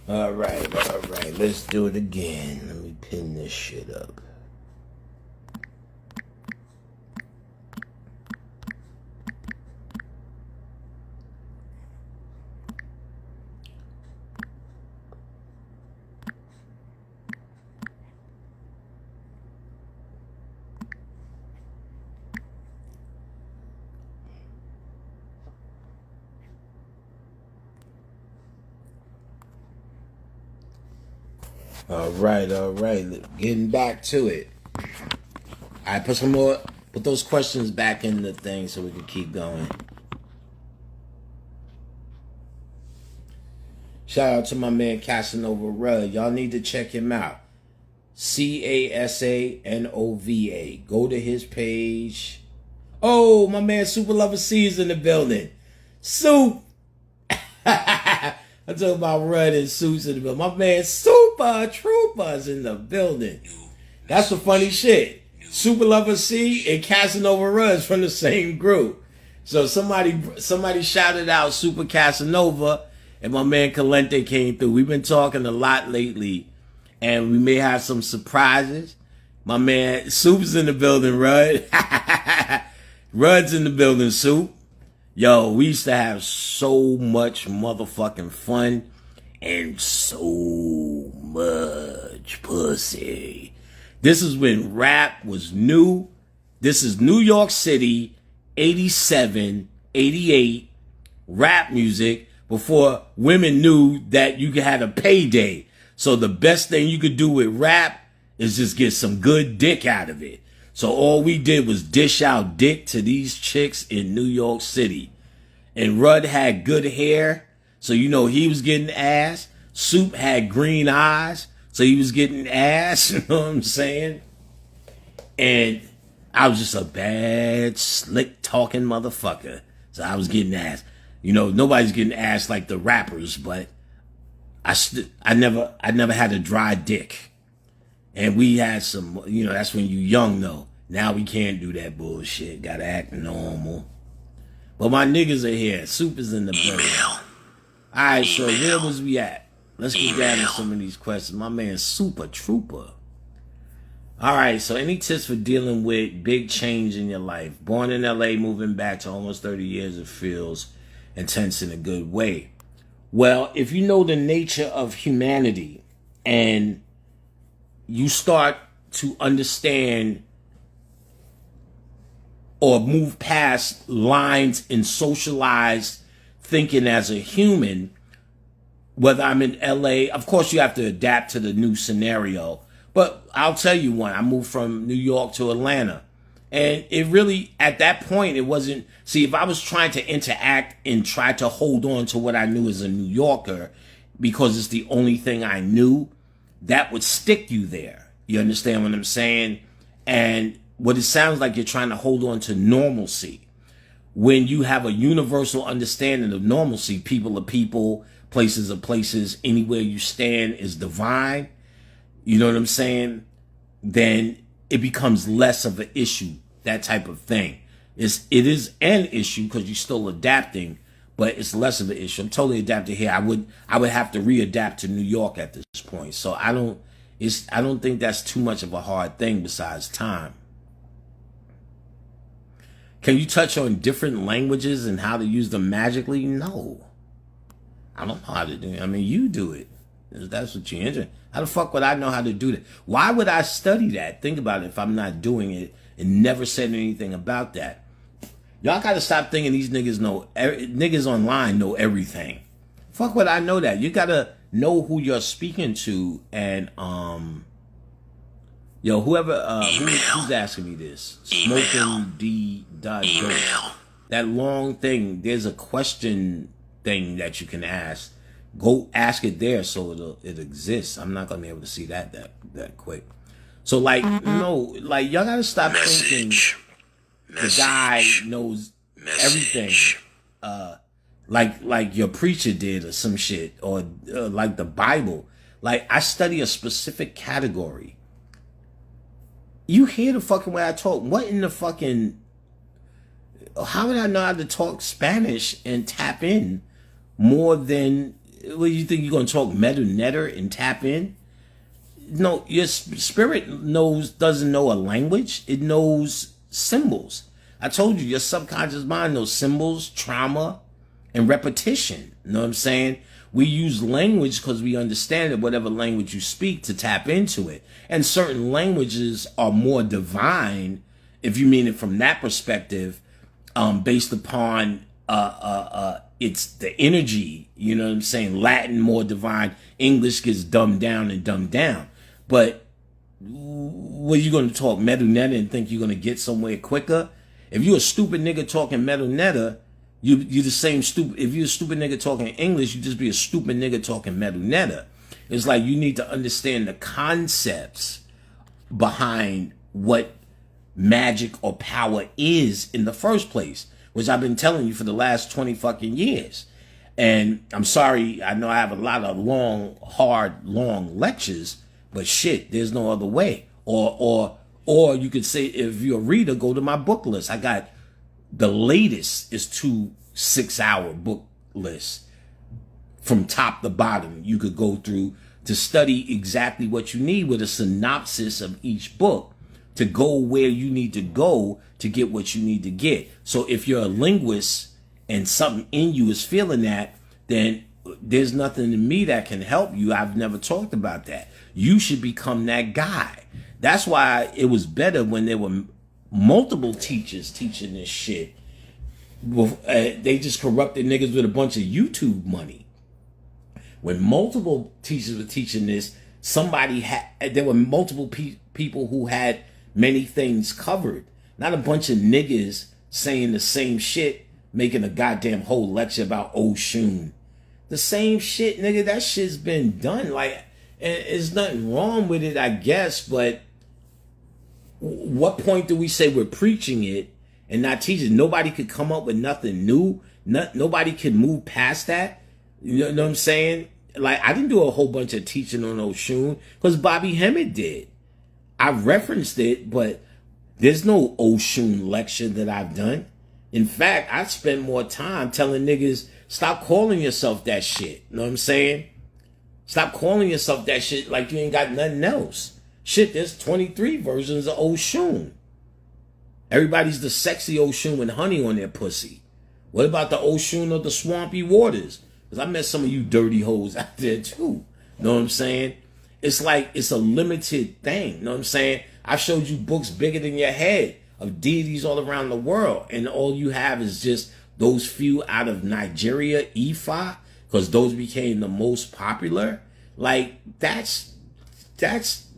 All right. Let's do it again. Let me pin this shit up. All right. Getting back to it. I put those questions back in the thing so we can keep going. Shout out to my man Casanova Rudd. Y'all need to check him out. Casanova. Go to his page. Oh, my man Super Lover C is in the building. Soup. I'm talking about Rudd and Suits in the building. My man Super Troopers in the building. That's the funny shit. Super Lover C and Casanova Rudd from the same group. So somebody shouted out Super Casanova, and my man Calente came through. We've been talking a lot lately, and we may have some surprises. My man Soup's in the building, Rudd. Rudd's in the building, Soup. Yo, we used to have so much motherfucking fun and so much pussy. This is when rap was new. This is New York City, 87, 88, rap music, before women knew that you had a payday. So the best thing you could do with rap is just get some good dick out of it. So all we did was dish out dick to these chicks in New York City. And Rudd had good hair, so you know he was getting ass. Soup had green eyes, so he was getting ass, you know what I'm saying? And I was just a bad, slick talking motherfucker. So I was getting ass. You know, nobody's getting ass like the rappers, but I never had a dry dick. And we had some, you know, that's when you young though. Now we can't do that bullshit. Gotta act normal. But my niggas are here. Soup is in the building. Alright, so where was we at? Let's get down to some of these questions. My man Super Trooper. Alright, so any tips for dealing with big change in your life? Born in LA, moving back to almost 30 years, it feels intense in a good way. Well, if you know the nature of humanity and you start to understand or move past lines in socialized thinking as a human, whether I'm in LA, of course you have to adapt to the new scenario. But I'll tell you one, I moved from New York to Atlanta. And it really, at that point, it wasn't, see, if I was trying to interact and try to hold on to what I knew as a New Yorker, because it's the only thing I knew, that would stick you there. You understand what I'm saying? And what it sounds like, you're trying to hold on to normalcy. When you have a universal understanding of normalcy, people are people, places are places, anywhere you stand is divine, you know what I'm saying? Then it becomes less of an issue, that type of thing. It is an issue because you're still adapting, but it's less of an issue. I'm totally adapted here. I would have to readapt to New York at this point. So I don't think that's too much of a hard thing besides time. Can you touch on different languages and how to use them magically? No. I don't know how to do it. I mean, you do it. That's what you're interested in. How the fuck would I know how to do that? Why would I study that? Think about it if I'm not doing it and never said anything about that. Y'all gotta stop thinking these niggas online know everything. Fuck would I know that? You gotta know who you're speaking to, and yo, whoever who's asking me this? Smoking D. Dope. That long thing, there's a question thing that you can ask. Go ask it there so it exists. I'm not gonna be able to see that quick. So like, no, like y'all gotta stop thinking the guy knows everything. Like your preacher did or some shit, or like the Bible. Like I study a specific category. You hear the fucking way I talk. What in the fucking, how would I know how to talk Spanish and tap in more than What, you think you're gonna talk metal netter and tap in? No, your spirit doesn't know a language. It knows symbols. I told you, your subconscious mind knows symbols, trauma, and repetition. You know what I'm saying? We use language because we understand that whatever language you speak to tap into it. And certain languages are more divine, if you mean it from that perspective, based upon it's the energy. You know what I'm saying? Latin more divine. English gets dumbed down and dumbed down. But what are you going to talk metal netter and think you're going to get somewhere quicker? If you're a stupid nigga talking metal netter, you're the same stupid. If you're a stupid nigga talking English, you just be a stupid nigga talking metal netter. It's like you need to understand the concepts behind what magic or power is in the first place, which I've been telling you for the last 20 fucking years. And I'm sorry, I know I have a lot of long lectures, but shit, there's no other way. Or you could say, if you're a reader, go to my book list. I got the latest is 2 6-hour book lists from top to bottom. You could go through to study exactly what you need with a synopsis of each book to go where you need to go to get what you need to get. So if you're a linguist and something in you is feeling that, then there's nothing in me that can help you. I've never talked about that. You should become that guy. That's why it was better when there were multiple teachers teaching this shit. They just corrupted niggas with a bunch of YouTube money. When multiple teachers were teaching this, there were multiple people who had many things covered. Not a bunch of niggas saying the same shit, making a goddamn whole lecture about Oshun. The same shit, nigga, that shit's been done. Like, there's nothing wrong with it, I guess, but what point do we say we're preaching it and not teaching? Nobody could come up with nothing new. Nobody could move past that. You know what I'm saying? Like, I didn't do a whole bunch of teaching on Oshun because Bobby Hemmett did. I referenced it, but there's no Oshun lecture that I've done. In fact, I spend more time telling niggas, stop calling yourself that shit. You know what I'm saying? Stop calling yourself that shit like you ain't got nothing else. Shit, there's 23 versions of Oshun. Everybody's the sexy Oshun with honey on their pussy. What about the Oshun of the swampy waters? Because I met some of you dirty hoes out there too. Know what I'm saying? It's like it's a limited thing. Know what I'm saying? I showed you books bigger than your head of deities all around the world. And all you have is just those few out of Nigeria, Ifa, because those became the most popular. Like, that's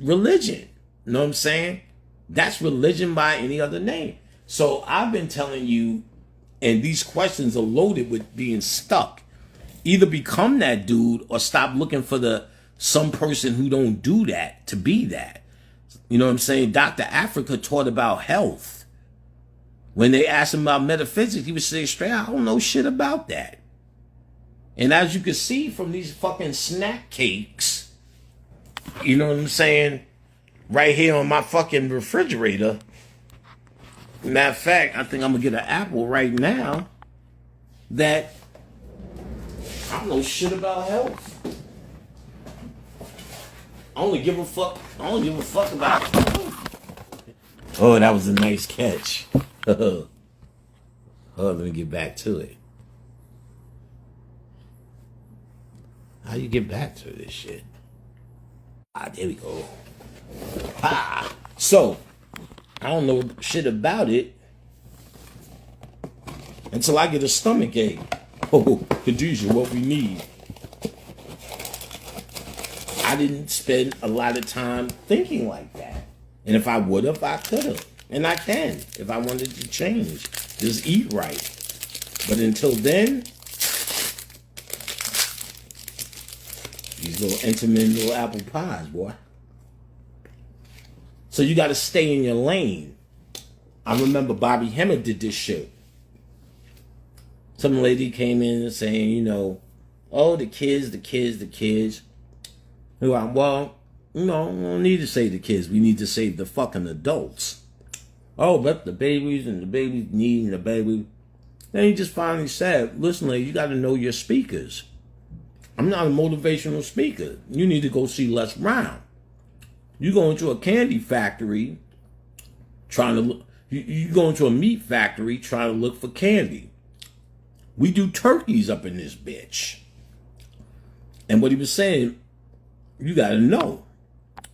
religion. You know what I'm saying? That's religion by any other name. So I've been telling you, and these questions are loaded with being stuck. Either become that dude or stop looking for some person who don't do that to be that. You know what I'm saying? Dr. Africa taught about health. When they asked him about metaphysics, he would say straight, I don't know shit about that. And as you can see from these fucking snack cakes, you know what I'm saying? Right here on my fucking refrigerator. Matter of fact, I think I'm gonna get an apple right now that I don't know shit about health. I don't give a fuck about health. Oh, that was a nice catch. Oh, let me get back to it. How you get back to this shit? There we go. So, I don't know shit about it until I get a stomach ache. Oh, Khadijah, what we need. I didn't spend a lot of time thinking like that. And if I would have, I could have. And I can, if I wanted to change. Just eat right. But until then, these little Entenmann little apple pies, boy. So you got to stay in your lane. I remember Bobby Hemmett did this shit. Some lady came in saying, you know, oh, the kids. We're like, well, you know, we don't need to save the kids. We need to save the fucking adults. Oh, but the babies and the babies needing the baby. Then he just finally said, listen, lady, you got to know your speakers. I'm not a motivational speaker. You need to go see Les Brown. You go into a candy factory trying to look, you go into a meat factory trying to look for candy. We do turkeys up in this bitch. And what he was saying, you got to know.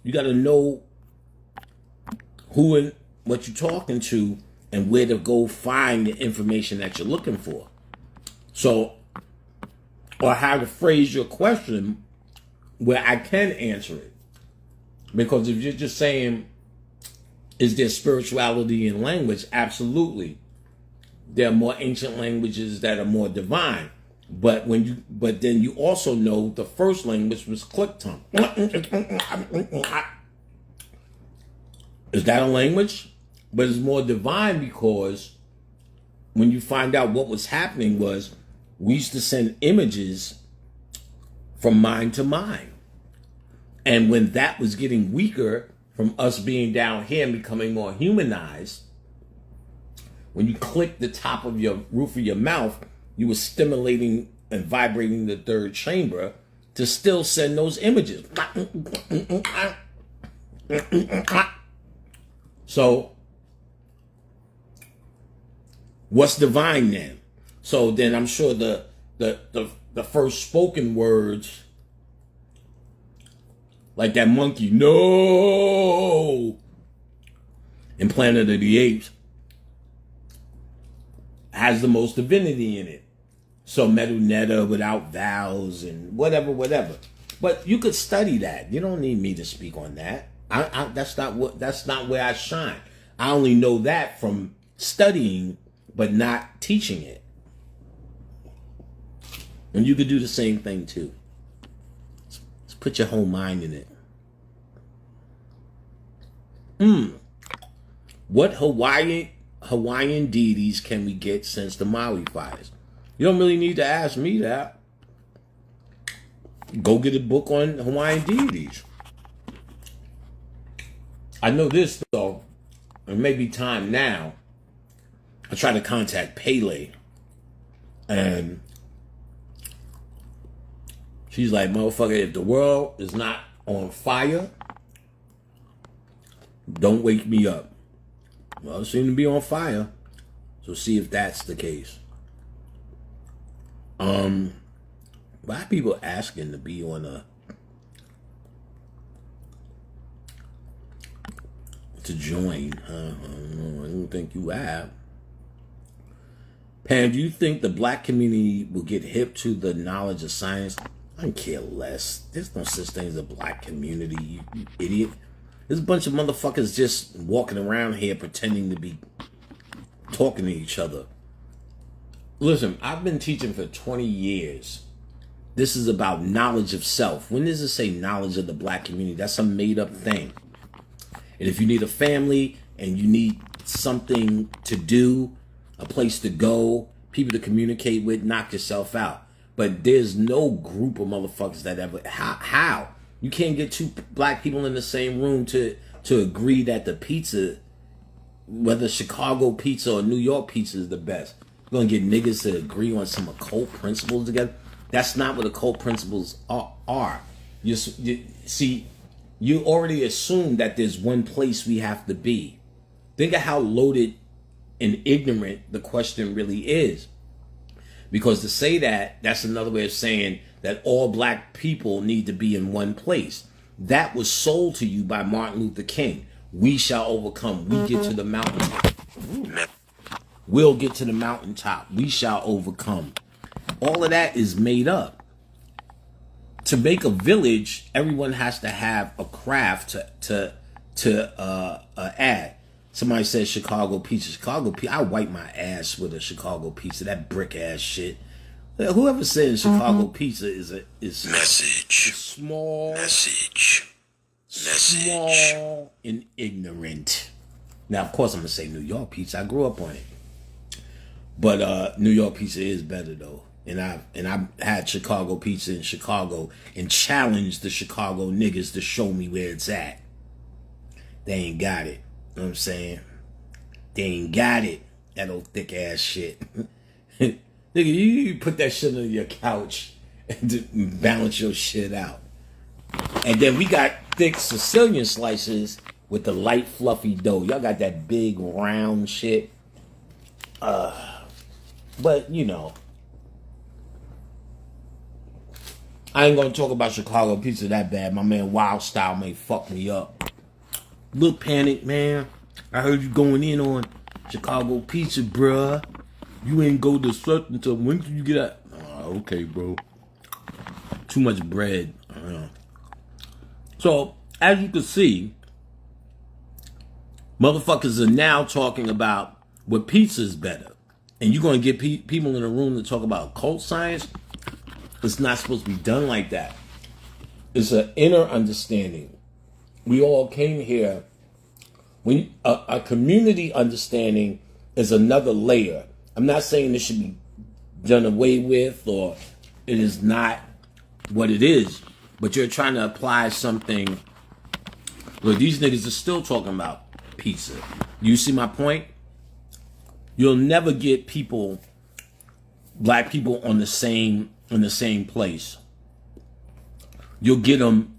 You got to know who and what you're talking to and where to go find the information that you're looking for. So, or how to phrase your question where I can answer it. Because if you're just saying, is there spirituality in language? Absolutely. There are more ancient languages that are more divine. But then you also know the first language was click tongue. Is that a language? But it's more divine because when you find out what was happening was we used to send images from mind to mind. And when that was getting weaker from us being down here and becoming more humanized, when you click the top of your roof of your mouth, you were stimulating and vibrating the third chamber to still send those images. So, what's divine then? So then I'm sure the first spoken words, like that monkey, no, in Planet of the Apes, has the most divinity in it. So Medu Netta without vowels and whatever. But you could study that. You don't need me to speak on that. That's not where I shine. I only know that from studying, but not teaching it. And you could do the same thing too. Just put your whole mind in it. What Hawaiian deities can we get since the Maui fires? You don't really need to ask me that. Go get a book on Hawaiian deities. I know this though, it may be time now. I tried to contact Pele, and she's like, motherfucker, if the world is not on fire, don't wake me up. Well, it seems to be on fire, so see if that's the case. Why are people asking to be on to join? I don't think you have. Pam, do you think the black community will get hip to the knowledge of science? I don't care less. There's no such thing as a black community, you idiot. There's a bunch of motherfuckers just walking around here pretending to be talking to each other. Listen, I've been teaching for 20 years. This is about knowledge of self. When does it say knowledge of the black community? That's a made up thing. And if you need a family and you need something to do, a place to go, people to communicate with, knock yourself out. But there's no group of motherfuckers that ever, how? You can't get two black people in the same room to agree that the pizza, whether Chicago pizza or New York pizza is the best. You're going to get niggas to agree on some occult principles together. That's not what occult principles are. You see, you already assume that there's one place we have to be. Think of how loaded and ignorant the question really is. Because to say that, that's another way of saying that all black people need to be in one place. That was sold to you by Martin Luther King. We shall overcome. We get to the mountaintop. We'll get to the mountaintop. We shall overcome. All of that is made up. To make a village, everyone has to have a craft to add. Somebody says Chicago pizza. Chicago pizza. I wipe my ass with a Chicago pizza. That brick ass shit. Whoever says Chicago pizza is message. Small and ignorant. Now, of course, I'm gonna say New York pizza. I grew up on it, but New York pizza is better though. And I had Chicago pizza in Chicago and challenged the Chicago niggas to show me where it's at. They ain't got it. You know what I'm saying? They ain't got it. That old thick ass shit. Nigga, you put that shit on your couch to balance your shit out. And then we got thick Sicilian slices with the light fluffy dough. Y'all got that big round shit. But you know, I ain't gonna talk about Chicago pizza that bad. My man Wild Style may fuck me up. Little Panic, man. I heard you going in on Chicago pizza, bruh. You ain't go to such until when did you get out? Okay, bro. Too much bread. So, as you can see, motherfuckers are now talking about what pizza is better. And you're going to get people in a room to talk about occult science? It's not supposed to be done like that. It's an inner understanding. We all came here. When a community understanding is another layer. I'm not saying this should be done away with or it is not what it is, but you're trying to apply something. Look, these niggas are still talking about pizza. You see my point? You'll never get people, black people, in the same place. You'll get them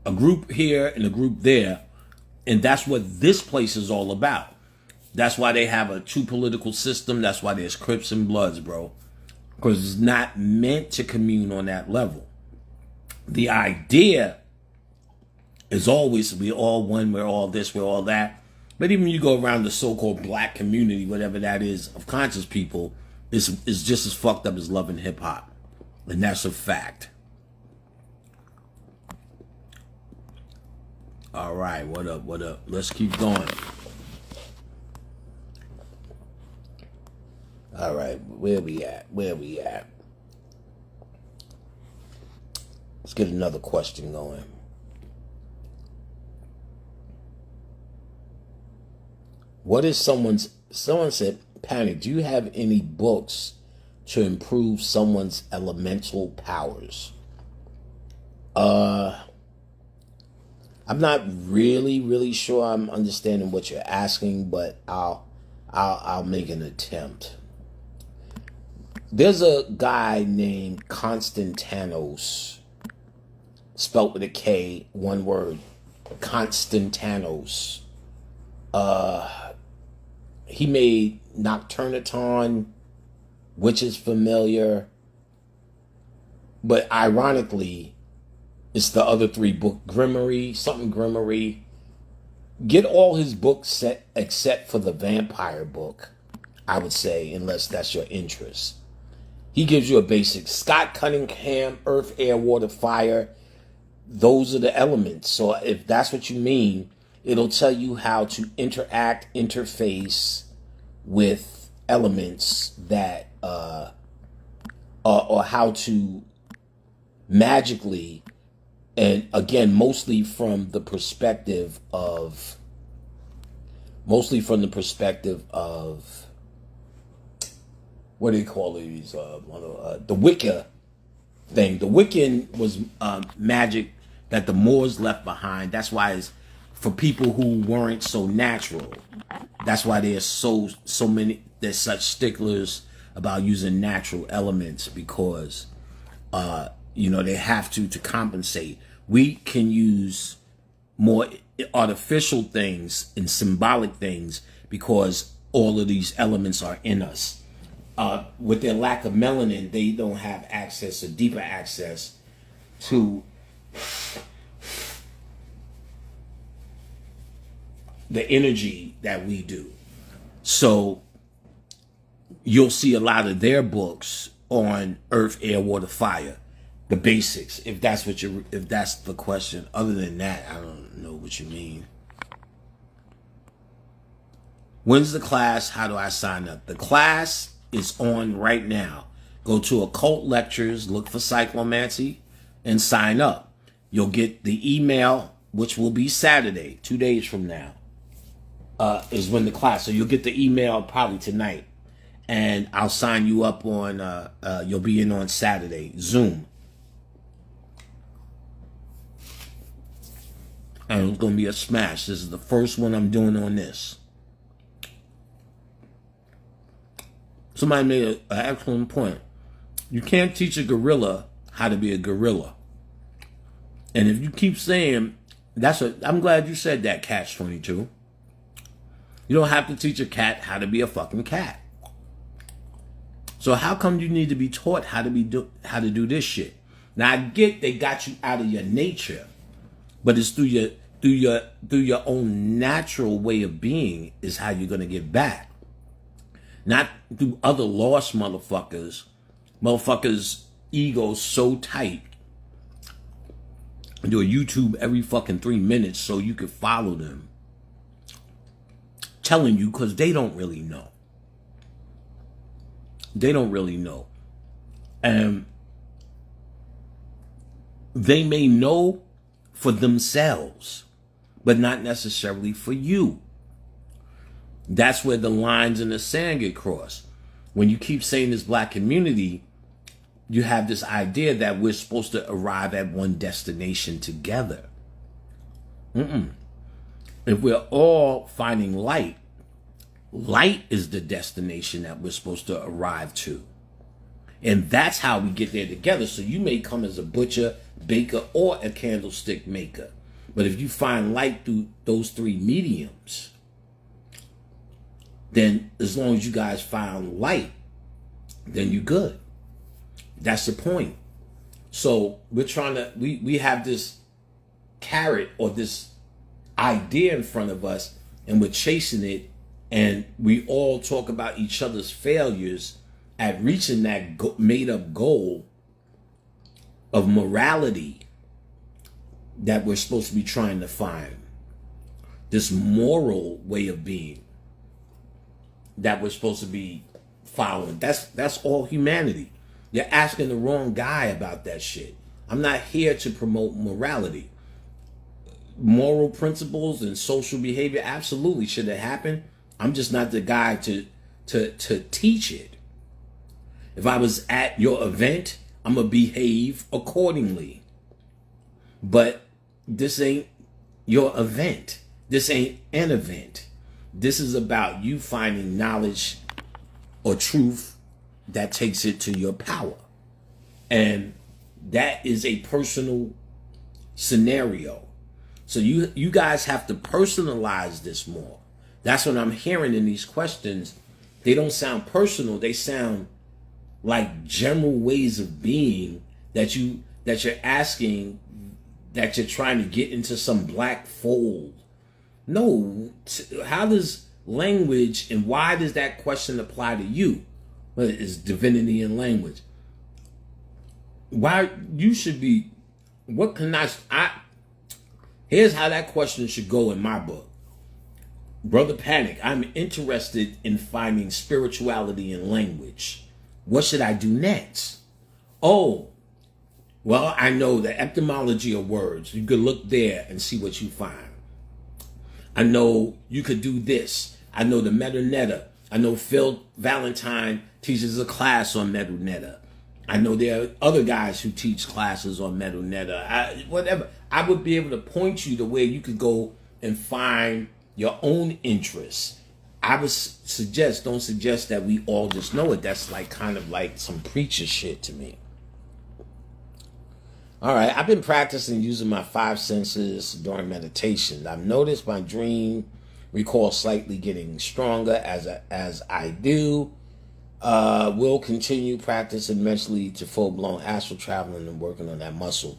a group here and a group there, and that's what this place is all about. That's why they have a two political system. That's why there's Crips and Bloods, bro. Because it's not meant to commune on that level. The idea is always we're all one, we're all this, we're all that. But even when you go around the so-called black community, whatever that is, of conscious people, is just as fucked up as love and hip-hop. And that's a fact. All right, what up, what up? Let's keep going. All right, where we at? Let's get another question going. What is someone said, Panic, do you have any books to improve someone's elemental powers? I'm not really sure I'm understanding what you're asking, but I'll make an attempt. There's a guy named Constantinos, spelt with a K, one word, Constantinos. He made Nocturnaton, which is familiar, but ironically, it's the other three book, Grimory. Get all his books set except for the vampire book, I would say, unless that's your interest. He gives you a basic Scott Cunningham, earth, air, water, fire. Those are the elements. So if that's what you mean, it'll tell you how to interface with elements that, or how to magically, and again, mostly from the perspective of what do you call these? The Wicca thing. The Wiccan was magic that the Moors left behind. That's why it's for people who weren't so natural. That's why there's so many. There's such sticklers about using natural elements because they have to compensate. We can use more artificial things and symbolic things because all of these elements are in us. With their lack of melanin, they don't have access or deeper access to the energy that we do. So you'll see a lot of their books on earth, air, water, fire, the basics. If that's the question. Other than that, I don't know what you mean. When's the class? How do I sign up? The class is on right now. Go to Occult Lectures, look for Cyclomancy, and sign up. You'll get the email, which will be Saturday, 2 days from now, is when the class. So you'll get the email probably tonight. And I'll sign you up on, you'll be in on Saturday, Zoom. And it's going to be a smash. This is the first one I'm doing on this. Somebody made an excellent point. You can't teach a gorilla how to be a gorilla. And if you keep saying, I'm glad you said that, Catch 22. You don't have to teach a cat how to be a fucking cat. So how come you need to be taught how to do this shit? Now I get they got you out of your nature, but it's through your own natural way of being is how you're gonna get back. Not through other lost motherfuckers. Motherfuckers' egos so tight. Do a YouTube every fucking 3 minutes so you can follow them. Telling you because they don't really know. They don't really know. And they may know for themselves, but not necessarily for you. That's where the lines in the sand get crossed. When you keep saying this black community, you have this idea that we're supposed to arrive at one destination together. If we're all finding light, light is the destination that we're supposed to arrive to. And that's how we get there together. So you may come as a butcher, baker, or a candlestick maker. But if you find light through those three mediums, then as long as you guys found light, then you're good. That's the point. So we're trying to, we have this carrot or this idea in front of us and we're chasing it, and we all talk about each other's failures at reaching that made up goal of morality that we're supposed to be trying to find. This moral way of being that we're supposed to be following. That's all humanity. You're asking the wrong guy about that shit. I'm not here to promote morality. Moral principles and social behavior absolutely should have happened. I'm just not the guy to teach it. If I was at your event, I'm going to behave accordingly. But this ain't your event. This ain't an event. This is about you finding knowledge or truth that takes it to your power. And that is a personal scenario. So you guys have to personalize this more. That's what I'm hearing in these questions. They don't sound personal. They sound like general ways of being that you're asking, that you're trying to get into some black fold. No, how does language, and why does that question apply to you? Well, it's divinity and language. Why you should be, what can here's how that question should go in my book. Brother Panic, I'm interested in finding spirituality in language. What should I do next? Oh, well, I know the etymology of words. You could look there and see what you find. I know you could do this. I know the metaneta. I know Phil Valentine teaches a class on metaneta. I know there are other guys who teach classes on metaneta. Whatever. I would be able to point you to where you could go and find your own interests. I would don't suggest that we all just know it. That's like kind of like some preacher shit to me. All right, I've been practicing using my 5 senses during meditation. I've noticed my dream recall slightly getting stronger as I do. Will continue practicing mentally to full-blown astral traveling and working on that muscle.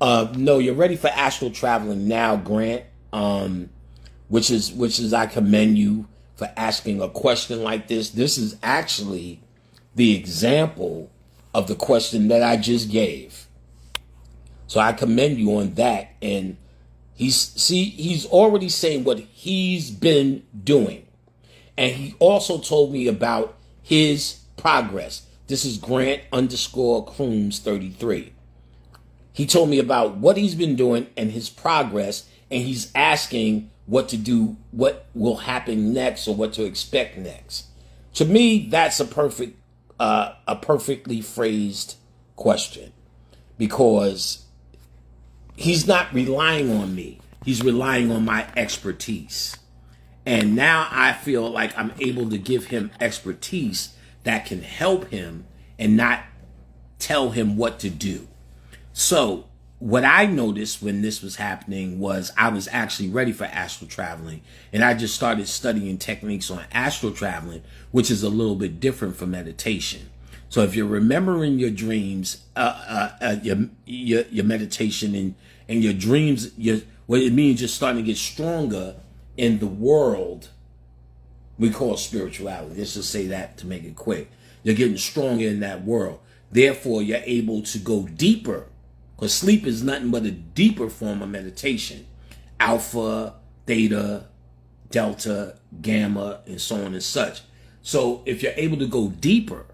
No, you're ready for astral traveling now, Grant. Which is I commend you for asking a question like this. This is actually the example of the question that I just gave. So I commend you on that. And he's already saying what he's been doing. And he also told me about his progress. This is Grant_Crooms 33. He told me about what he's been doing and his progress, and he's asking what to do, what will happen next, or what to expect next. To me, that's a perfectly phrased question, because he's not relying on me. He's relying on my expertise. And now I feel like I'm able to give him expertise that can help him and not tell him what to do. So what I noticed when this was happening was I was actually ready for astral traveling, and I just started studying techniques on astral traveling, which is a little bit different from meditation. So if you're remembering your dreams, your meditation and your dreams, what it means, you're starting to get stronger in the world we call spirituality. Let's just say that to make it quick. You're getting stronger in that world. Therefore, you're able to go deeper, because sleep is nothing but a deeper form of meditation. Alpha, theta, delta, gamma, and so on and such. So if you're able to go deeper,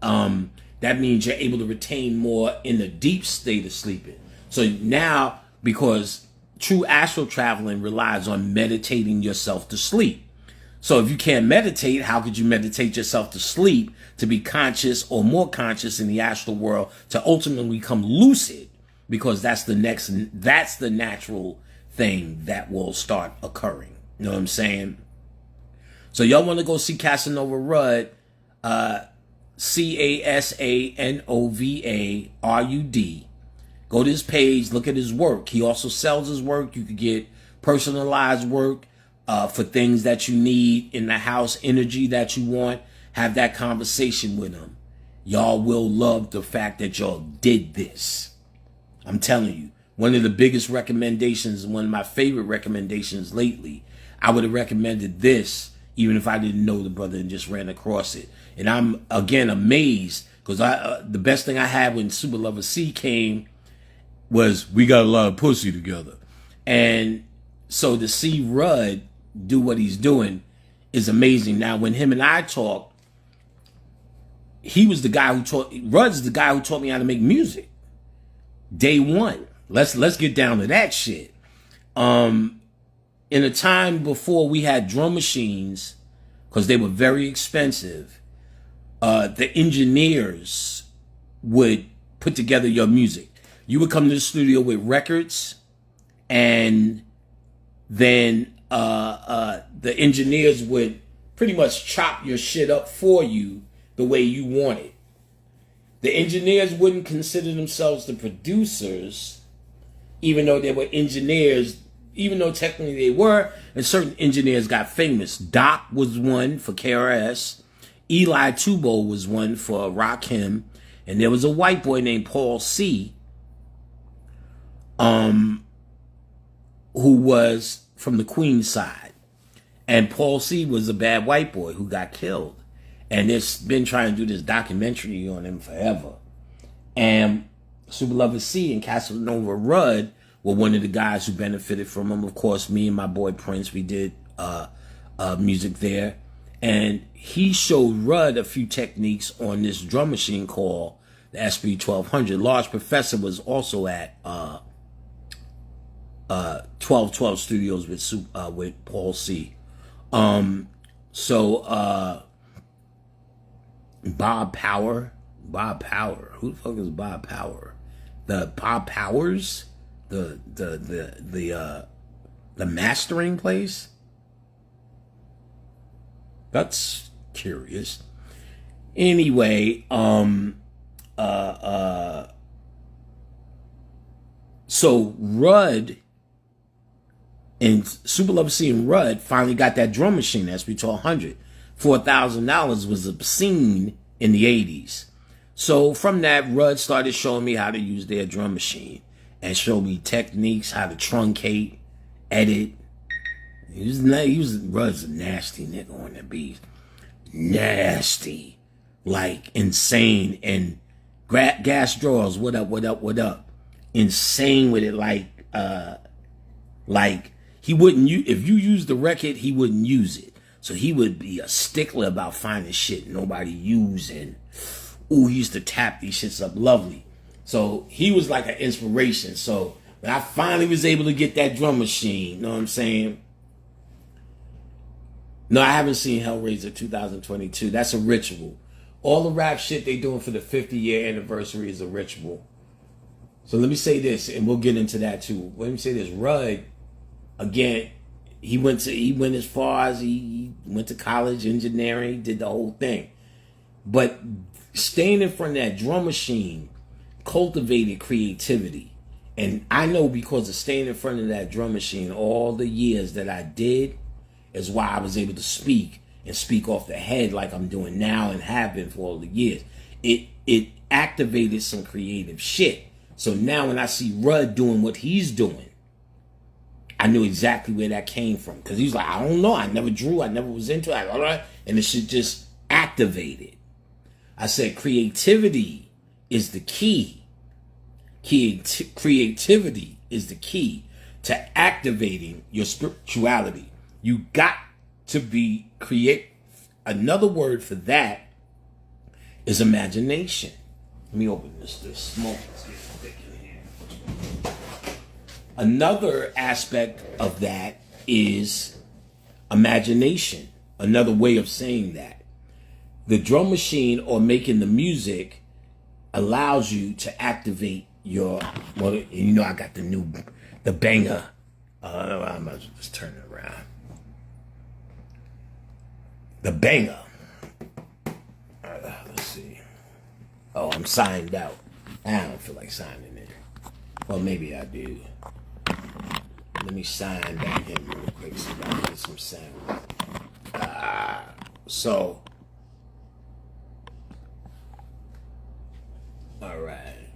that means you're able to retain more in the deep state of sleeping. So now, because true astral traveling relies on meditating yourself to sleep. So if you can't meditate, how could you meditate yourself to sleep to be conscious or more conscious in the astral world to ultimately become lucid? Because that's the natural thing that will start occurring. You know what I'm saying? So y'all want to go see Casanova Rudd, CasanovaRud. Go to his page, look at his work. He also sells his work. You could get personalized work for things that you need in the house, energy that you want. Have that conversation with him. Y'all will love the fact that y'all did this. I'm telling you, one of the biggest recommendations, one of my favorite recommendations lately, I would have recommended this even if I didn't know the brother and just ran across it. And I'm, again, amazed because the best thing I had when Super Lover C came was we got a lot of pussy together. And so to see Rudd do what he's doing is amazing. Now, when him and I talked, Rudd's the guy who taught me how to make music. Day one. Let's get down to that shit. In a time before we had drum machines, because they were very expensive, the engineers would put together your music. You would come to the studio with records, and then the engineers would pretty much chop your shit up for you the way you want it. The engineers wouldn't consider themselves the producers, even though they were engineers, even though technically they were, and certain engineers got famous. Doc was one for KRS. Eli Tubo was one for Rakim. And there was a white boy named Paul C, who was from the Queens side. And Paul C was a bad white boy who got killed. And they've been trying to do this documentary on him forever. And Super Lover C and Casanova Rudd were one of the guys who benefited from him. Of course, me and my boy Prince, we did music there. And he showed Rudd a few techniques on this drum machine called the SP 1200. Large Professor was also at 1212 Studios with Paul C. Bob Power. Who the fuck is Bob Power? The Bob Powers? The mastering place? That's curious. Anyway, so Rudd and Super Lover C and Rudd finally got that drum machine, SP 1200. $4,000 was obscene in the 80s. So from that, Rudd started showing me how to use their drum machine and showed me techniques, how to truncate, edit. Rudd's a nasty nigga on the beat. Nasty. Like insane. And Gas Drawers, what up? Insane with it, like he wouldn't use, if you use the record, he wouldn't use it. So he would be a stickler about finding shit nobody using. Ooh, he used to tap these shits up lovely. So he was like an inspiration. So when I finally was able to get that drum machine, you know what I'm saying? No, I haven't seen Hellraiser 2022. That's a ritual. All the rap shit they doing for the 50-year anniversary is a ritual. So let me say this, and we'll get into that too. Let me say this. Rudd, again, he went as far as he went to college, engineering, did the whole thing. But staying in front of that drum machine cultivated creativity. And I know because of staying in front of that drum machine all the years that I did is why I was able to speak and speak off the head like I'm doing now and have been for all the years. It activated some creative shit. So now when I see Rudd doing what he's doing, I knew exactly where that came from. Because he's like, I don't know. I never drew. I never was into it. All right. And the shit just activated. I said creativity is the key. Creativity is the key to activating your spirituality. You got to be create. Another word for that is imagination. Let me open this. This smoke is getting thick in here. Another aspect of that is imagination. Another way of saying that. The drum machine or making the music allows you to activate your, well, you know, I got the banger. I might as well just turn it around. The banger. Let's see. Oh, I'm signed out. I don't feel like signing in. Well, maybe I do. Let me sign back in real quick so I can get some sound. So. All right.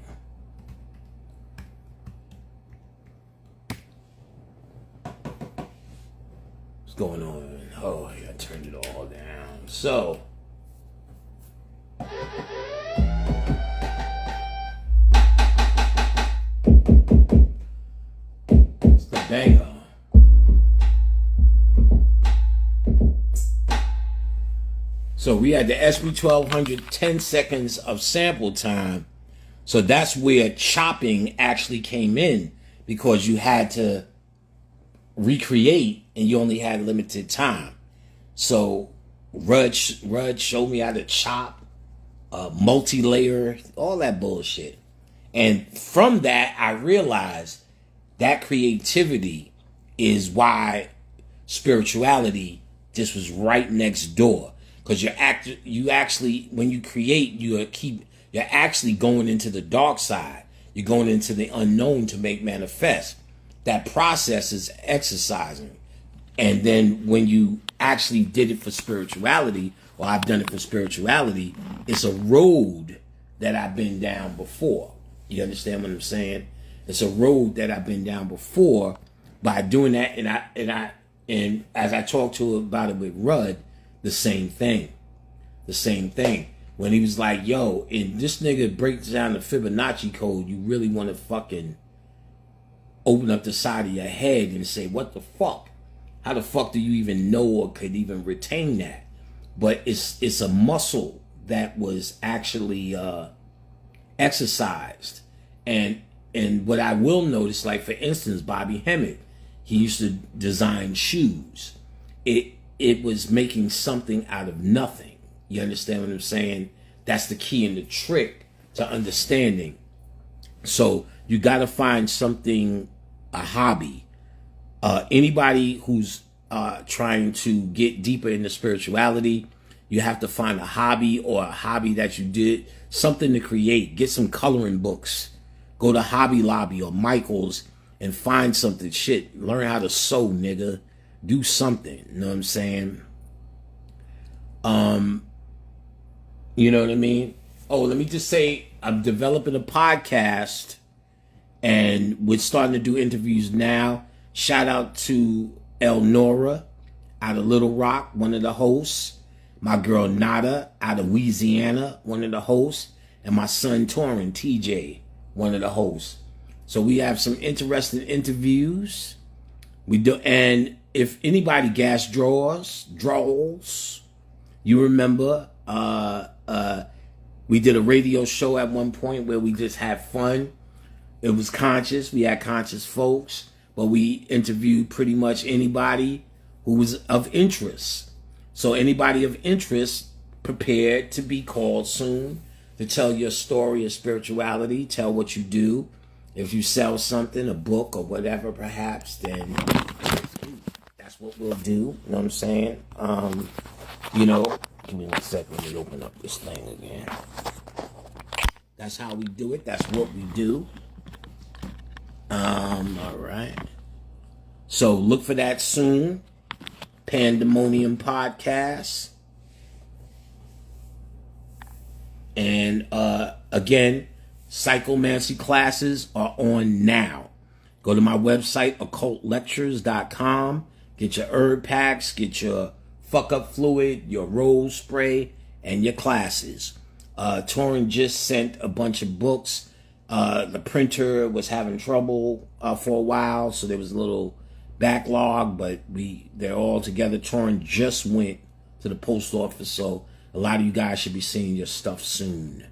What's going on? Oh, I turned it all down. So. It's the banger. So we had the SB1200 10 seconds of sample time. So that's where chopping actually came in, because you had to recreate and you only had limited time. So Rudd showed me how to chop, multi-layer, all that bullshit. And from that, I realized that creativity is why spirituality just was right next door. Because you actually, when you create, you're actually going into the dark side. You're going into the unknown to make manifest. That process is exercising. And then when you actually did it for spirituality, or I've done it for spirituality, it's a road that I've been down before. You understand what I'm saying? It's a road that I've been down before by doing that. And as I talked about it with Rudd, the same thing. When he was like, yo, and this nigga breaks down the Fibonacci code, you really want to fucking open up the side of your head and say, what the fuck? How the fuck do you even know or could even retain that? But it's a muscle that was actually exercised. And what I will notice, like for instance, Bobby Hemmett, he used to design shoes. It was making something out of nothing. You understand what I'm saying? That's the key and the trick to understanding. So you got to find something, a hobby. Anybody who's trying to get deeper into spirituality, you have to find a hobby or a hobby that you did, something to create. Get some coloring books. Go to Hobby Lobby or Michael's and find something. Shit, learn how to sew, nigga. Do something. You know what I'm saying? You know what I mean? Oh, let me just say, I'm developing a podcast and we're starting to do interviews now. Shout out to Elnora out of Little Rock, one of the hosts. My girl Nada out of Louisiana, one of the hosts. And my son Torrin, TJ, one of the hosts. So we have some interesting interviews. We do, and if anybody gas draws, you remember, we did a radio show at one point where we just had fun. It was conscious. We had conscious folks, but we interviewed pretty much anybody who was of interest. So anybody of interest prepared to be called soon to tell your story of spirituality, tell what you do. If you sell something, a book or whatever, perhaps, then that's what we'll do. You know what I'm saying? Give me 1 second. Let me open up this thing again. That's how we do it. That's what we do. All right. So look for that soon. Pandemonium Podcast. And again, psychomancy classes are on now. Go to my website, occultlectures.com. Get your herb packs, get your fuck up fluid, your rose spray, and your classes. Torrin just sent a bunch of books. The printer was having trouble for a while, so there was a little backlog, but they're all together. Torrin just went to the post office, so a lot of you guys should be seeing your stuff soon.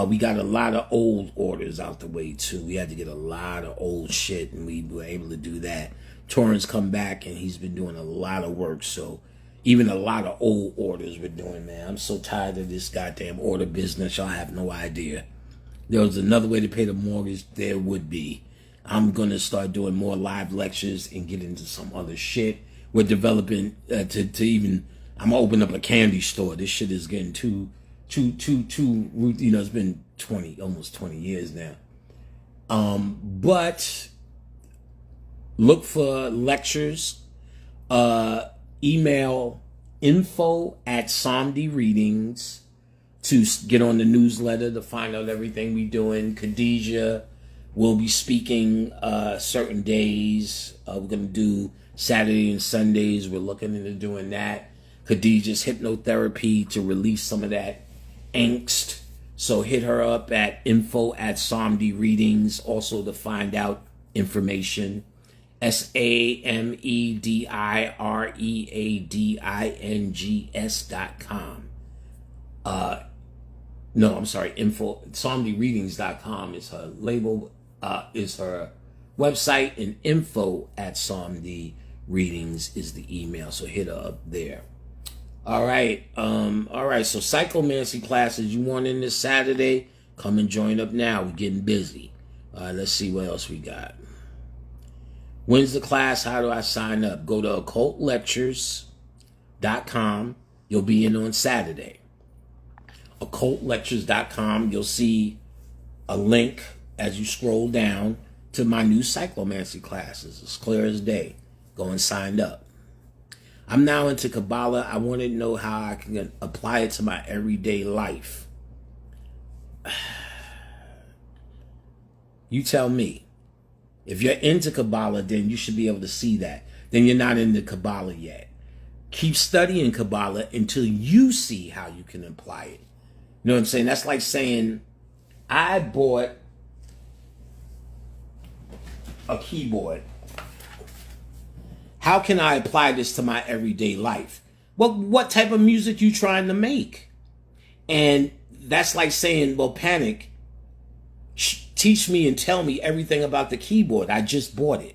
We got a lot of old orders out the way too. We had to get a lot of old shit, and we were able to do that. Torrin's come back, and he's been doing a lot of work, so even a lot of old orders we're doing, man. I'm so tired of this goddamn order business. Y'all have no idea. There was another way to pay the mortgage, there would be. I'm going to start doing more live lectures and get into some other shit. We're developing to even, I'm going to open up a candy store. This shit is getting too, it's been almost 20 years now. But look for lectures. Email info@Somdi Readings to get on the newsletter to find out everything we doing. Khadijah will be speaking certain days. We're going to do Saturday and Sundays. We're looking into doing that. Khadijah's hypnotherapy to release some of that angst. So hit her up at info@Somdi Readings. Also to find out information. SAMEDIREADINGS.com. No, I'm sorry, SomdiReadings.com is her label, is her website, and info@SomdiReadings is the email. So hit her up there. All right. So psychomancy classes you want in this Saturday, come and join up now. We're getting busy. Let's see what else we got. When's the class? How do I sign up? Go to occultlectures.com. You'll be in on Saturday. Occultlectures.com. You'll see a link as you scroll down to my new psychomancy classes. It's clear as day. Go and sign up. I'm now into Kabbalah. I want to know how I can apply it to my everyday life. You tell me. If you're into Kabbalah, then you should be able to see that. Then you're not into Kabbalah yet. Keep studying Kabbalah until you see how you can apply it. You know what I'm saying? That's like saying, I bought a keyboard. How can I apply this to my everyday life? Well, what type of music you trying to make? And that's like saying, well, Panic, teach me and tell me everything about the keyboard. I just bought it.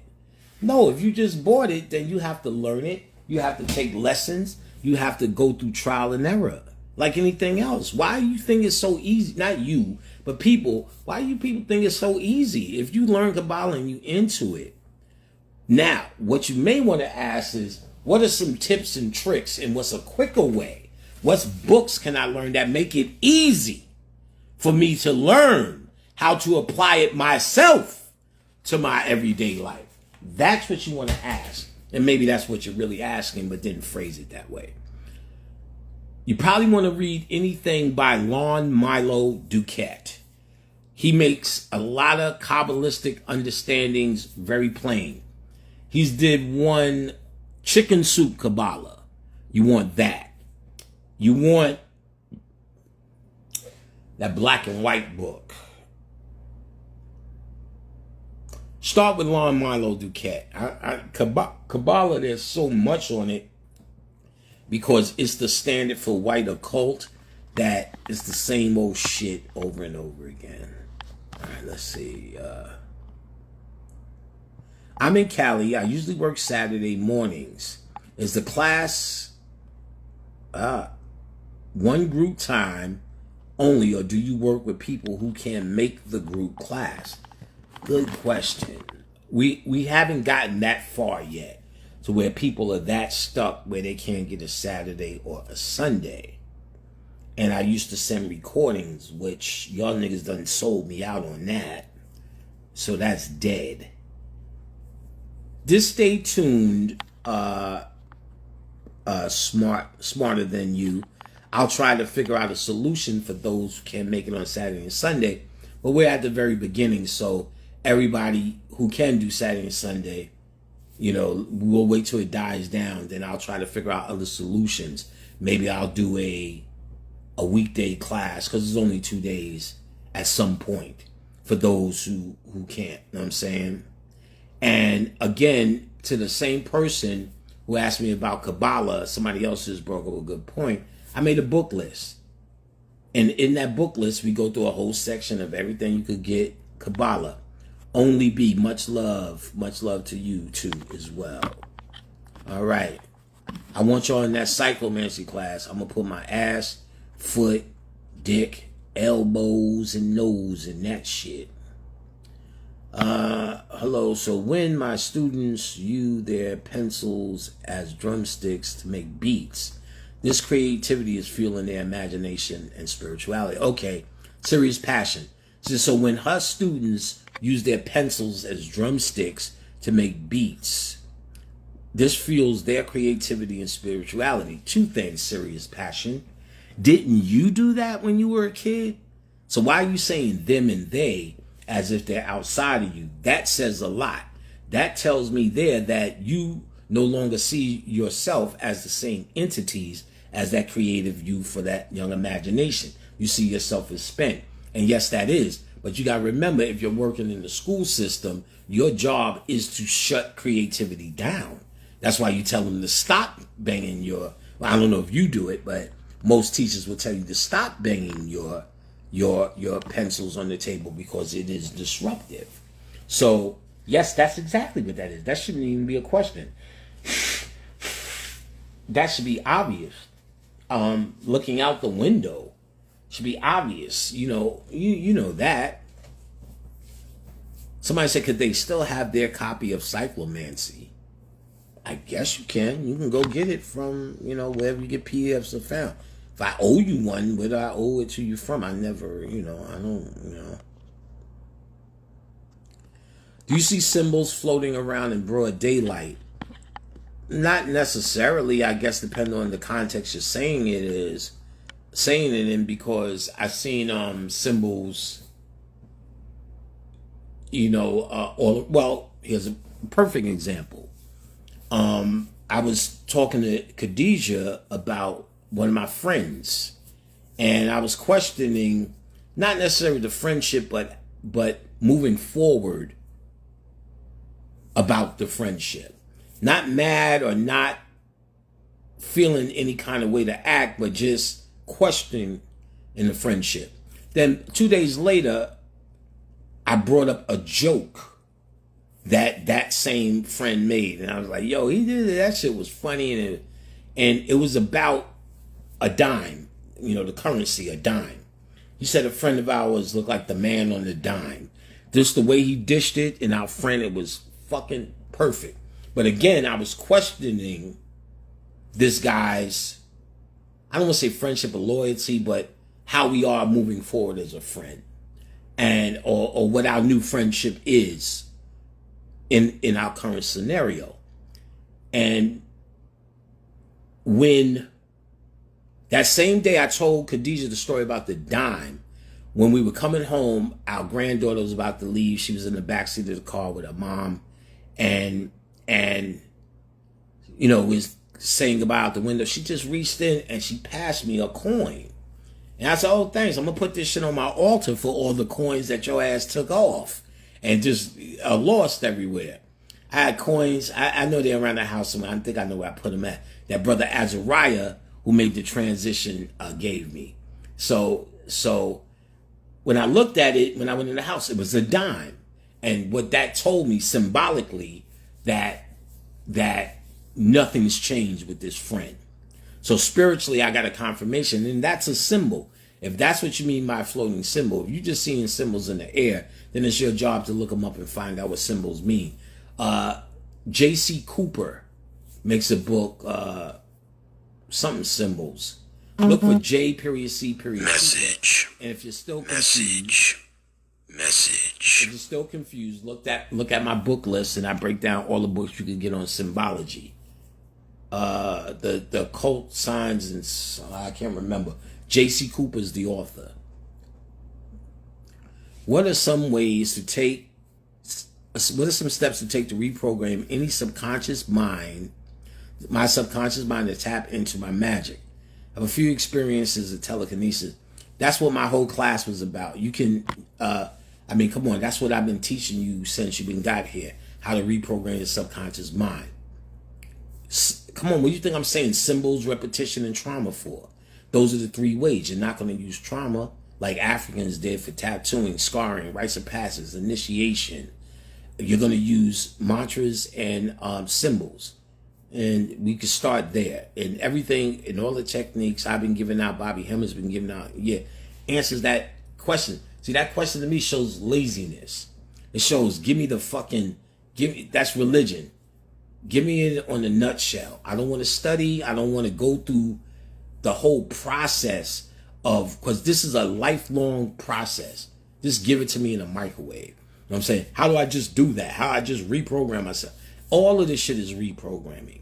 No, if you just bought it, then you have to learn it. You have to take lessons. You have to go through trial and error like anything else. Why do you think it's so easy? Not you, but people. Why do you people think it's so easy? If you learn Kabbalah and you into it. Now, what you may want to ask is, what are some tips and tricks and what's a quicker way? What books can I learn that make it easy for me to learn how to apply it myself to my everyday life? That's what you want to ask. And maybe that's what you're really asking, but didn't phrase it that way. You probably want to read anything by Lon Milo Duquette. He makes a lot of Kabbalistic understandings very plain. He's did one Chicken Soup Kabbalah. You want that. You want that black and white book. Start with Lon Milo Duquette. Kabbalah, there's so much on it because it's the standard for white occult that it's the same old shit over and over again. All right, let's see. I'm in Cali. I usually work Saturday mornings. Is the class one group time only, or do you work with people who can make the group class? Good question. We haven't gotten that far yet to where people are that stuck where they can't get a Saturday or a Sunday. And I used to send recordings, which y'all niggas done sold me out on that. So that's dead. Just stay tuned, smarter than you. I'll try to figure out a solution for those who can't make it on Saturday and Sunday. But we're at the very beginning, so everybody who can do Saturday and Sunday, we'll wait till it dies down. Then I'll try to figure out other solutions. Maybe I'll do a weekday class, because it's only 2 days at some point for those who can't. You know what I'm saying? And again, to the same person who asked me about Kabbalah, somebody else just brought up a good point. I made a book list. And in that book list, we go through a whole section of everything you could get Kabbalah. Only be much love to you too as well. All right. I want y'all in that psychomancy class. I'm going to put my ass, foot, dick, elbows, and nose in that shit. Hello. So when my students use their pencils as drumsticks to make beats, this creativity is fueling their imagination and spirituality. Okay, serious passion. So when her students use their pencils as drumsticks to make beats, this fuels their creativity and spirituality. 2 things, serious passion. Didn't you do that when you were a kid? So why are you saying them and they as if they're outside of you? That says a lot. That tells me there that you no longer see yourself as the same entities as that creative you for that young imagination. You see yourself as spent. And yes, that is. But you got to remember, if you're working in the school system, your job is to shut creativity down. That's why you tell them to stop banging well, I don't know if you do it, but most teachers will tell you to stop banging your pencils on the table because it is disruptive. So yes, that's exactly what that is. That shouldn't even be a question. That should be obvious. Looking out the window should be obvious. You know that. Somebody said, could they still have their copy of Cyclomancy? I guess you can. You can go get it from, wherever you get PDFs are found. If I owe you one, where do I owe it to you from? I never, I don't. Do you see symbols floating around in broad daylight? Not necessarily, I guess, depending on the context you're saying it in, because I've seen symbols, here's a perfect example. I was talking to Khadijah about one of my friends, and I was questioning not necessarily the friendship, but moving forward about the friendship. Not mad or not feeling any kind of way to act, but just questioning in the friendship. Then 2 days later, I brought up a joke that same friend made. And I was like, yo, he did it. That shit was funny. And it was about a dime, the currency, a dime. He said a friend of ours looked like the man on the dime. Just the way he dished it, and our friend, it was fucking perfect. But again, I was questioning this guy's, I don't want to say friendship or loyalty, but how we are moving forward as a friend, and or what our new friendship is in our current scenario. And when that same day I told Khadijah the story about the dime, when we were coming home, our granddaughter was about to leave. She was in the backseat of the car with her mom, and was saying goodbye out the window. She just reached in and she passed me a coin. And I said, oh, thanks. I'm going to put this shit on my altar for all the coins that your ass took off and just lost everywhere. I had coins. I know they're around the house somewhere. I think I know where I put them at. That brother Azariah, who made the transition, gave me. So when I looked at it, when I went in the house, it was a dime. And what that told me symbolically, that nothing's changed with this friend. So spiritually, I got a confirmation, and that's a symbol. If that's what you mean by a floating symbol, if you're just seeing symbols in the air, then it's your job to look them up and find out what symbols mean. J.C. Cooper makes a book, something symbols. Look for J period C period. Message. And if you're still confused, Message. if you're still confused, look at my book list, and I break down all the books you can get on symbology. The occult signs, and I can't remember. J.C. Cooper's the author. What are some ways to take? What are some steps to take to reprogram any subconscious mind, my subconscious mind, to tap into my magic? I have a few experiences of telekinesis. That's what my whole class was about. You can, come on, that's what I've been teaching you since you've been got here, how to reprogram your subconscious mind. Come on, what do you think I'm saying symbols, repetition, and trauma for? Those are the 3 ways. You're not going to use trauma like Africans did for tattooing, scarring, rites of passage, initiation. You're going to use mantras and symbols. And we can start there. And everything, and all the techniques I've been giving out, Bobby Hemmer's been giving out, answers that question. See, that question to me shows laziness. It shows, that's religion. Give me it on the nutshell. I don't want to study. I don't want to go through the whole process because this is a lifelong process. Just give it to me in a microwave. You know what I'm saying? How do I just do that? How I just reprogram myself? All of this shit is reprogramming.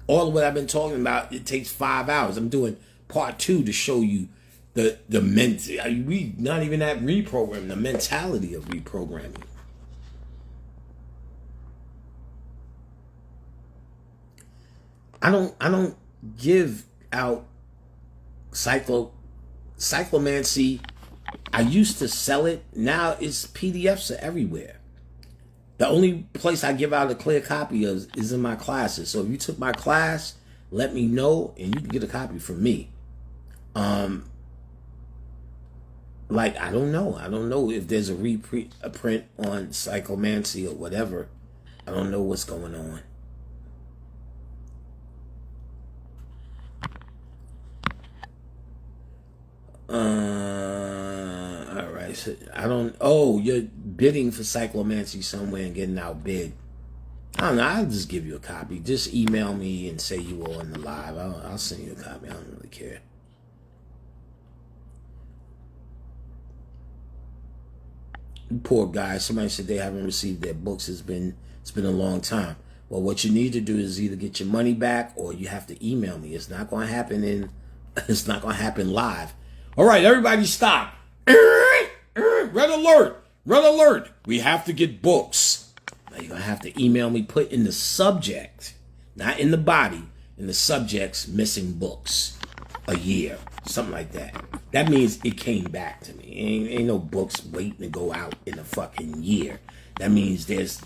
All of what I've been talking about, it takes 5 hours. I'm doing part 2 to show you the we not even at reprogramming, the mentality of reprogramming. I don't give out cyclomancy. I used to sell it. Now it's PDFs are everywhere. The only place I give out a clear copy of is in my classes. So if you took my class, let me know and you can get a copy from me. I don't know. I don't know if there's a print on cyclomancy or whatever. I don't know what's going on. All right. So you're bidding for cyclomancy somewhere and getting outbid. I don't know. I'll just give you a copy. Just email me and say you were on the live. I'll send you a copy. I don't really care. Poor guy. Somebody said they haven't received their books. It's been a long time. Well, what you need to do is either get your money back or you have to email me. It's not going to happen it's not going to happen live. All right, everybody stop. Red alert. Red alert. We have to get books. Now you're going to have to email me, put in the subject, not in the body, in the subjects, missing books a year, something like that. That means it came back to me. Ain't no books waiting to go out in a fucking year. That means there's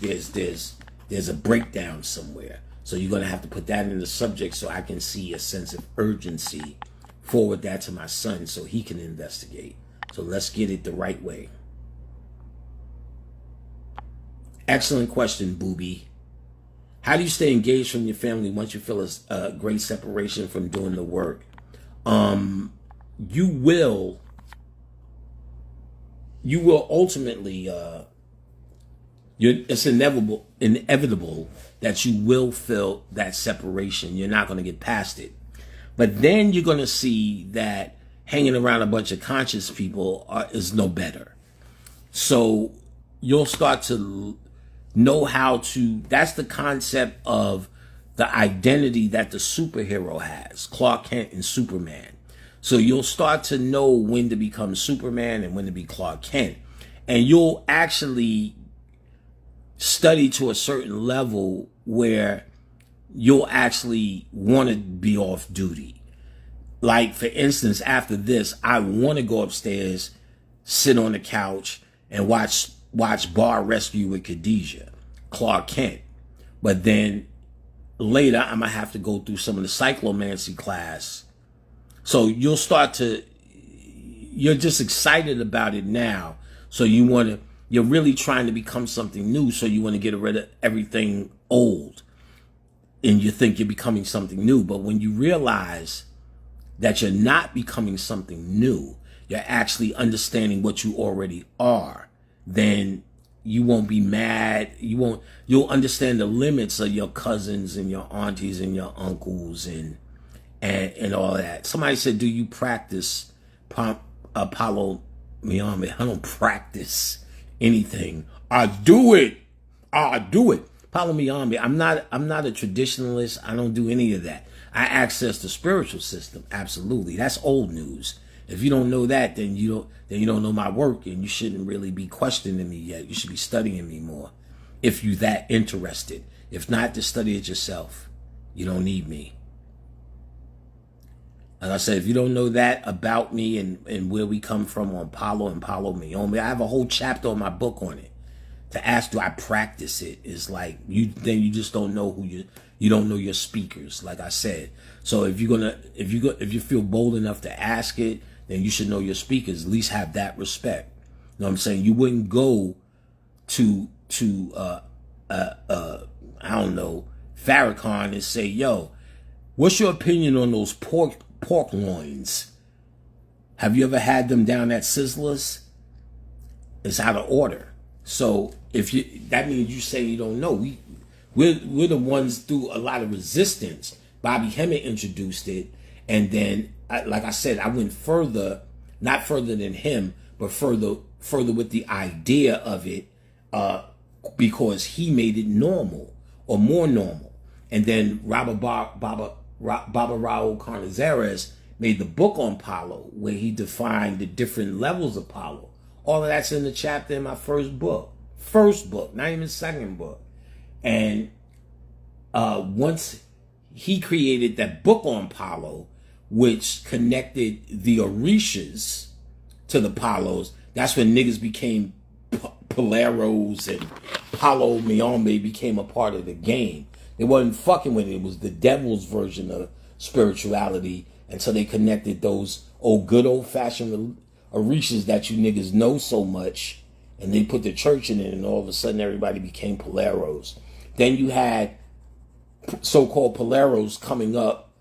a breakdown somewhere. So you're going to have to put that in the subject so I can see a sense of urgency. Forward that to my son so he can investigate. So let's get it the right way. Excellent question, Booby. How do you stay engaged from your family once you feel a great separation from doing the work? You will ultimately, it's inevitable that you will feel that separation. You're not going to get past it. But then you're going to see that hanging around a bunch of conscious people is no better. So you'll start to know how to, that's the concept of the identity that the superhero has, Clark Kent and Superman. So you'll start to know when to become Superman and when to be Clark Kent. And you'll actually study to a certain level where you'll actually want to be off duty. Like, for instance, after this, I want to go upstairs, sit on the couch, and watch Bar Rescue with Khadijah, Clark Kent. But then later, I'm going to have to go through some of the cyclomancy class. So you'll start to, you're just excited about it now. So you're really trying to become something new. So you want to get rid of everything old. And you think you're becoming something new. But when you realize that you're not becoming something new, you're actually understanding what you already are, then you won't be mad. You'll understand the limits of your cousins and your aunties and your uncles and and all that. Somebody said, do you practice Apollo Miami? I don't practice anything. I do it. Apollo Miami. I'm not a traditionalist. I don't do any of that. I access the spiritual system. Absolutely. That's old news. If you don't know that, then you don't know my work, and you shouldn't really be questioning me yet. You should be studying me more if you're that interested. If not, just study it yourself. You don't need me. Like I said, if you don't know that about me and where we come from on Palo and Palo Miami, I have a whole chapter on my book on it. To ask, do I practice it? Is like then you just don't know you don't know your speakers, like I said. So if you feel bold enough to ask it, then you should know your speakers. At least have that respect. You know what I'm saying? You wouldn't go to I don't know, Farrakhan and say, yo, what's your opinion on those pork loins? Have you ever had them down at Sizzler's? It's out of order. So that means you say you don't know. We're the ones through a lot of resistance. Bobby Hemmett introduced it, and then like I said, I went further, not further than him, but further with the idea of it, because he made it normal or more normal. And then Baba Raul Carnizares made the book on Palo, where he defined the different levels of Palo. All of that's in the chapter in my first book, not even second book. And once he created that book on Palo, which connected the Orishas to the Palos, that's when niggas became Paleros, and Palo Miami became a part of the game. They wasn't fucking with it. It was the devil's version of spirituality. And so they connected those good old-fashioned Orishas that you niggas know so much, and they put the church in it, and all of a sudden everybody became Paleros. Then you had so-called Paleros coming up,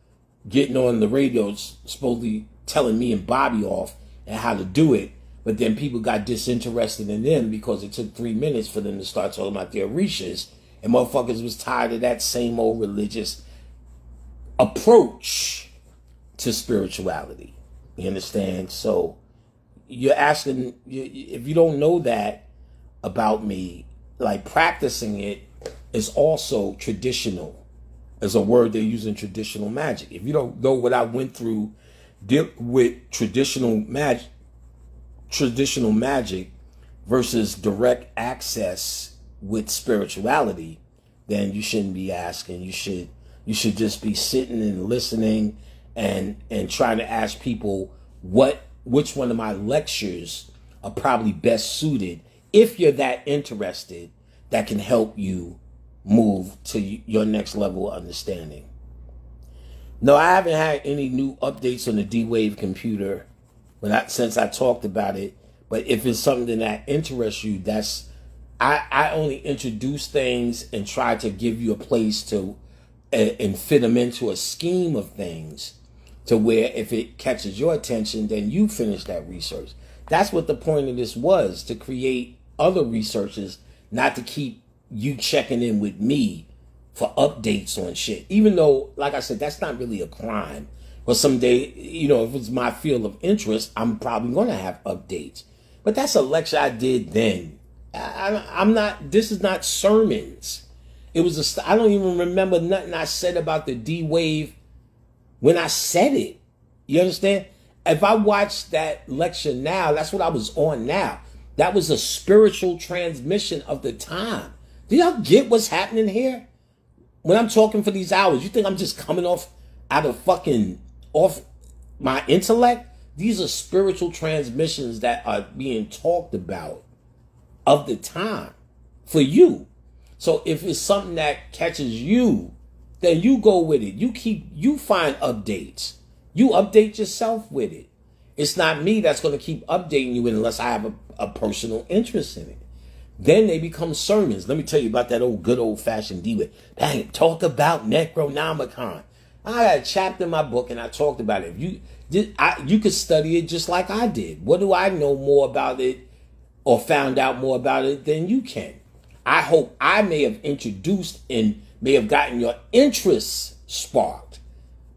getting on the radio, supposedly telling me and Bobby off and how to do it. But then people got disinterested in them because it took 3 minutes for them to start talking about their Orishas. And motherfuckers was tired of that same old religious approach to spirituality. You understand? So you're asking, if you don't know that about me, like practicing it is also traditional. As a word they use in traditional magic. If you don't know what I went through with traditional magic versus direct access with spirituality, then you shouldn't be asking. You should just be sitting and listening and trying to ask people which one of my lectures are probably best suited, if you're that interested, that can help you move to your next level of understanding. No, I haven't had any new updates on the D-Wave computer since I talked about it. But if it's something that interests you, I only introduce things and try to give you a place to and fit them into a scheme of things, to where if it catches your attention, then you finish that research. That's what the point of this was, to create other researches, not to keep you checking in with me for updates on shit. Even though, like I said, that's not really a crime. But someday, if it's my field of interest, I'm probably going to have updates. But that's a lecture I did then. I'm not, this is not sermons. I don't even remember nothing I said about the D-Wave when I said it. You understand? If I watch that lecture now, that's what I was on now. That was a spiritual transmission of the time. Do y'all get what's happening here? When I'm talking for these hours, you think I'm just coming off my intellect? These are spiritual transmissions that are being talked about of the time for you. So if it's something that catches you, then you go with it. You find updates. You update yourself with it. It's not me that's going to keep updating you unless I have a personal interest in it. Then they become sermons. Let me tell you about that good old-fashioned D-Wave. Bang, talk about Necronomicon. I got a chapter in my book and I talked about it. You could study it just like I did. What do I know more about it or found out more about it than you can? I hope I may have introduced and may have gotten your interest sparked.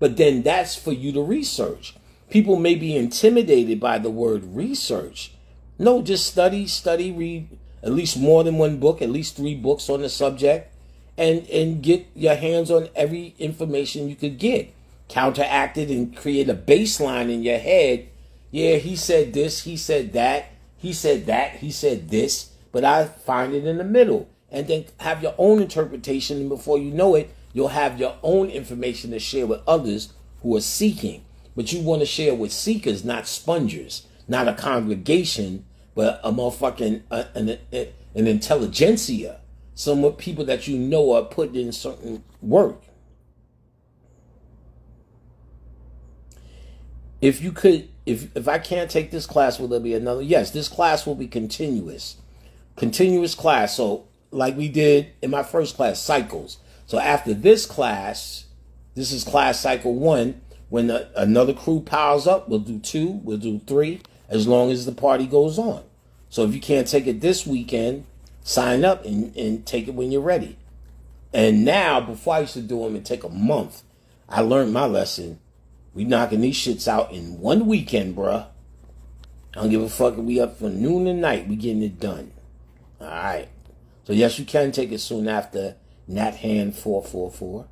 But then that's for you to research. People may be intimidated by the word research. No, just study, read at least more than one book, at least 3 books on the subject, and get your hands on every information you could get. Counteract it and create a baseline in your head. Yeah, he said this, he said that, he said that, he said this, but I find it in the middle. And then have your own interpretation, and before you know it, you'll have your own information to share with others who are seeking. But you want to share with seekers, not spongers, not a congregation, but a motherfucking an intelligentsia. Some people that you know are putting in certain work. If you could, if I can't take this class, will there be another? Yes, this class will be continuous class. So like we did in my first class, cycles. So after this class, this is class cycle 1. When another crew piles up, we'll do 2, we'll do 3, as long as the party goes on. So if you can't take it this weekend, sign up and take it when you're ready. And now, before I used to do them, it'd take a month. I learned my lesson. We knocking these shits out in one weekend, bruh. I don't give a fuck if we up for noon and night. We getting it done. All right. So yes, you can take it soon after Nat Hand 444.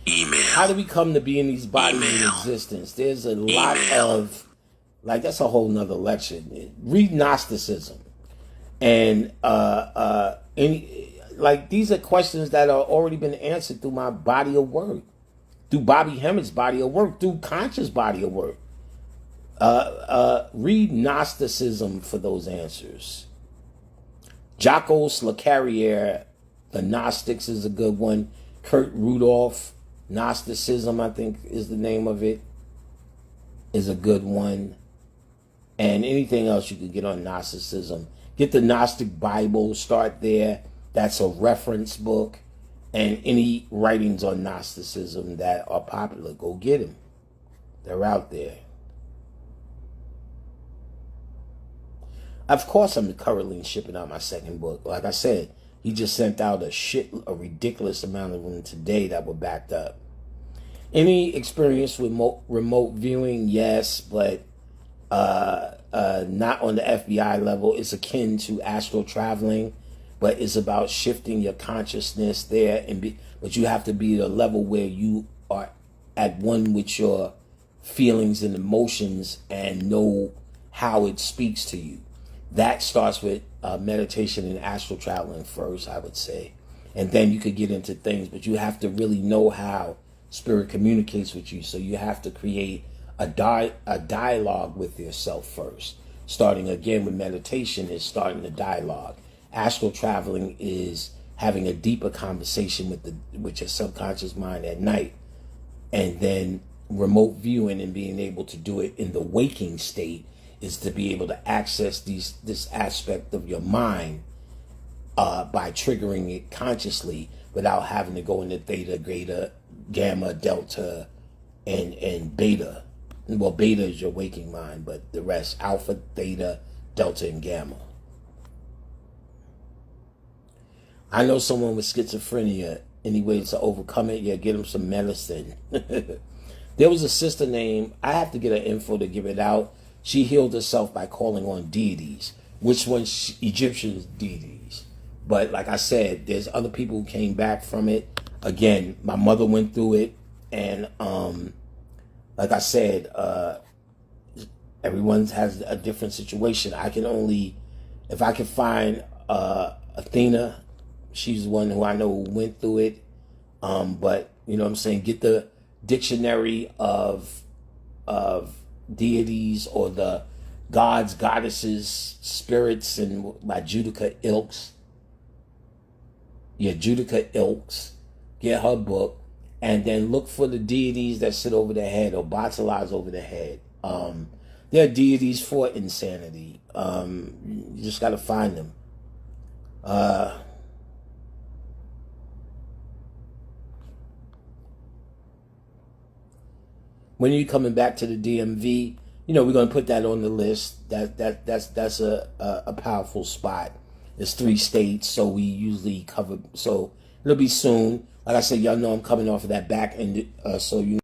Email. How do we come to be in these bodies in existence? There's a lot of, like, that's a whole nother lecture. Read Gnosticism. And these are questions that are already been answered through my body of work, through Bobby Hemmett's body of work, through Conscious body of work. Read Gnosticism for those answers. Jocko Slacarriere, The Gnostics, is a good one. Kurt Rudolph, Gnosticism, I think is the name of it, is a good one. And anything else you could get on Gnosticism. Get the Gnostic Bible, start there. That's a reference book. And any writings on Gnosticism that are popular, go get them. They're out there. Of course, I'm currently shipping out my second book. Like I said, he just sent out a ridiculous amount of them today that were backed up. Any experience with remote viewing? Yes, but not on the FBI level. It's akin to astral traveling, but it's about shifting your consciousness there, but you have to be at a level where you are at one with your feelings and emotions and know how it speaks to you. That starts with meditation and astral traveling first, I would say. And then you could get into things, but you have to really know how spirit communicates with you. So you have to create a dialogue with yourself first. Starting again with meditation is starting the dialogue. Astral traveling is having a deeper conversation with your subconscious mind at night. And then remote viewing and being able to do it in the waking state is to be able to access this aspect of your mind by triggering it consciously without having to go into theta, gamma, delta, and beta. Well, beta is your waking mind, but the rest, alpha, theta, delta, and gamma. I know someone with schizophrenia. Any ways to overcome it? Yeah, get them some medicine. There was a sister named, I have to get her info to give it out. She healed herself by calling on deities, which ones Egyptian deities. But like I said, there's other people who came back from it. Again, my mother went through it, and like I said, everyone has a different situation. I can only, if I can find Athena, she's the one who I know who went through it. But you know what I'm saying, get the dictionary of deities or the gods, goddesses, spirits, and by Judica Ilks. Yeah, Judica Ilks. Get her book, and then look for the deities that sit over the head or Batalas over the head. There are deities for insanity. You just got to find them. When are you coming back to the DMV? You know, we're going to put that on the list. That's a powerful spot. It's 3 states, so we usually cover. So It'll be soon. Like I said, y'all know I'm coming off of that back end, so you